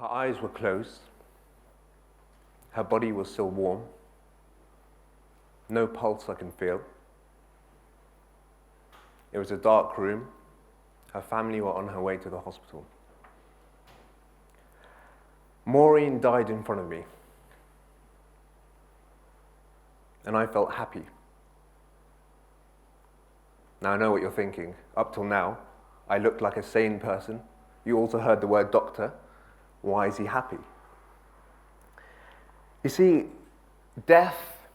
Her eyes were closed. Her body was still warm. No pulse I can feel. It was a dark room. Her family were on her way to the hospital. Maureen died in front of me. And I felt happy. Now I know what you're thinking. Up till now, I looked like a sane person. You also heard the word doctor. Why is he happy? You see, death,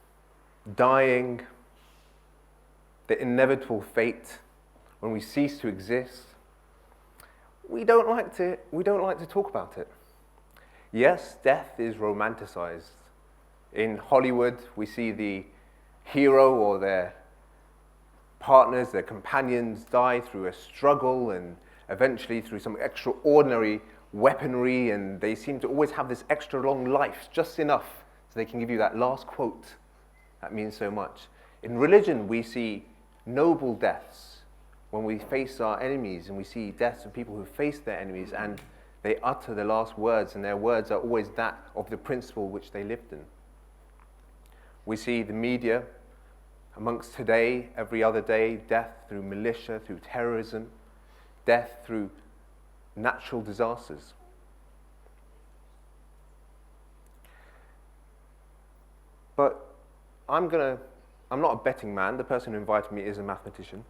dying, the inevitable fate, when we cease to exist, we don't like to talk about it. Yes, death is romanticized. In Hollywood, we see the hero or their partners, their companions die through a struggle and eventually through some extraordinary weaponry, and they seem to always have this extra long life, just enough so they can give you that last quote that means so much. In religion, we see noble deaths when we face our enemies, and we see deaths of people who face their enemies and they utter the last words, and their words are always that of the principle which they lived in. We see the media amongst today, every other day, death through militia, through terrorism, death through natural disasters. But I'm not a betting man. The person who invited me is a mathematician.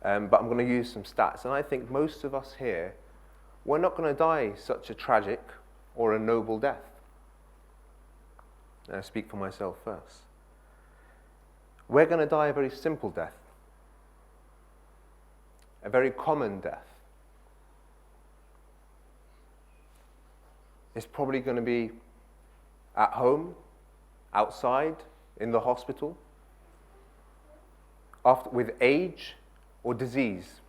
But I'm going to use some stats. And I think most of us here, we're not going to die such a tragic or a noble death. And I speak for myself first. We're going to die a very simple death. A very common death. It's probably going to be at home, outside, in the hospital, with age or disease.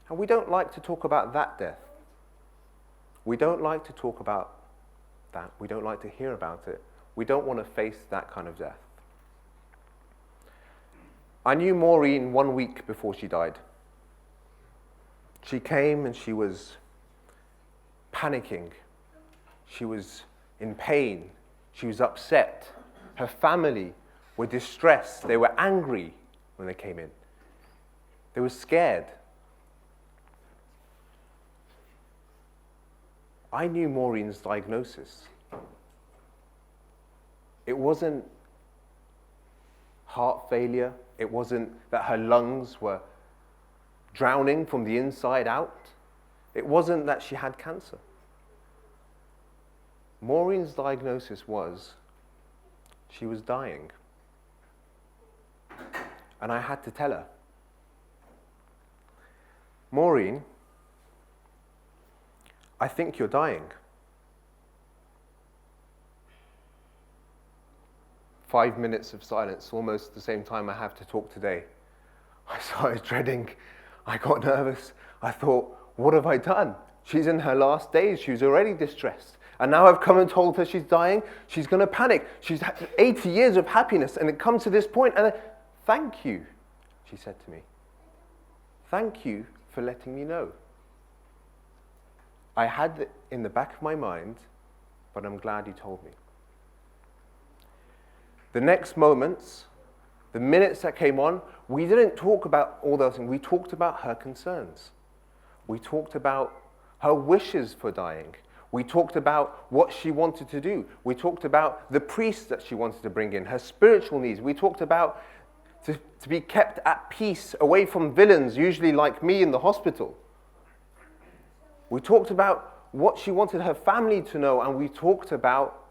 And we don't like to talk about that death. We don't like to talk about that. We don't like to hear about it. We don't want to face that kind of death. I knew Maureen 1 week before she died. She came and she was panicking. She was in pain. She was upset. Her family were distressed. They were angry when they came in. They were scared. I knew Maureen's diagnosis. It wasn't heart failure. It wasn't that her lungs were drowning from the inside out. It wasn't that she had cancer. Maureen's diagnosis was she was dying. And I had to tell her, Maureen, I think you're dying. 5 minutes of silence, almost the same time I have to talk today. I started dreading. I got nervous. I thought, what have I done? She's in her last days. She was already distressed. And now I've come and told her she's dying. She's going to panic. She's had 80 years of happiness, and it comes to this point. And thank you, she said to me. Thank you for letting me know. I had it in the back of my mind, but I'm glad you told me. The next moments, the minutes that came on, we didn't talk about all those things. We talked about her concerns. We talked about her wishes for dying. We talked about what she wanted to do. We talked about the priest that she wanted to bring in, her spiritual needs. We talked about to be kept at peace, away from villains, usually like me in the hospital. We talked about what she wanted her family to know, and we talked about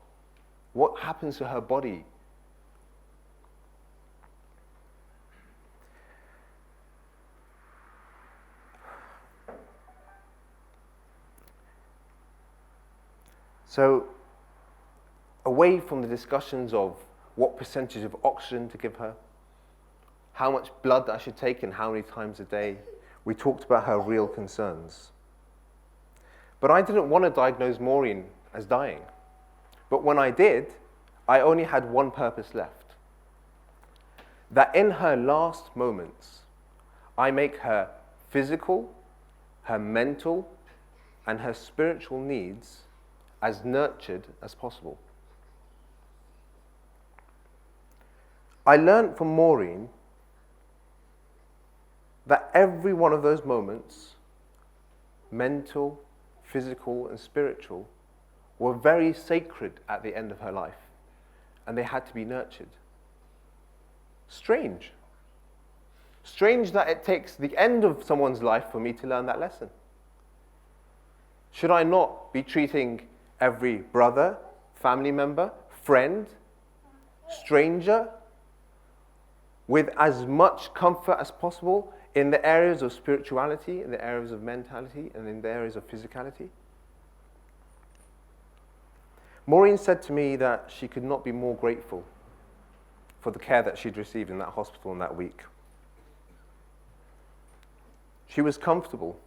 what happens to her body. So, away from the discussions of what percentage of oxygen to give her, how much blood I should take and how many times a day, we talked about her real concerns. But I didn't want to diagnose Maureen as dying. But when I did, I only had one purpose left. That in her last moments, I make her physical, her mental, and her spiritual needs as nurtured as possible. I learned from Maureen that every one of those moments, mental, physical, and spiritual, were very sacred at the end of her life, and they had to be nurtured. Strange. Strange that it takes the end of someone's life for me to learn that lesson. Should I not be treating every brother, family member, friend, stranger with as much comfort as possible in the areas of spirituality, in the areas of mentality, and in the areas of physicality? Maureen said to me that she could not be more grateful for the care that she'd received in that hospital in that week. She was comfortable.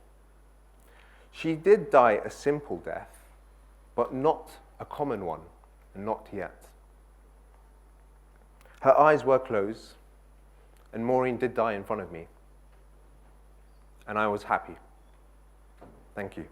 She did die a simple death, but not a common one, not yet. Her eyes were closed, and Maureen did die in front of me. And I was happy. Thank you.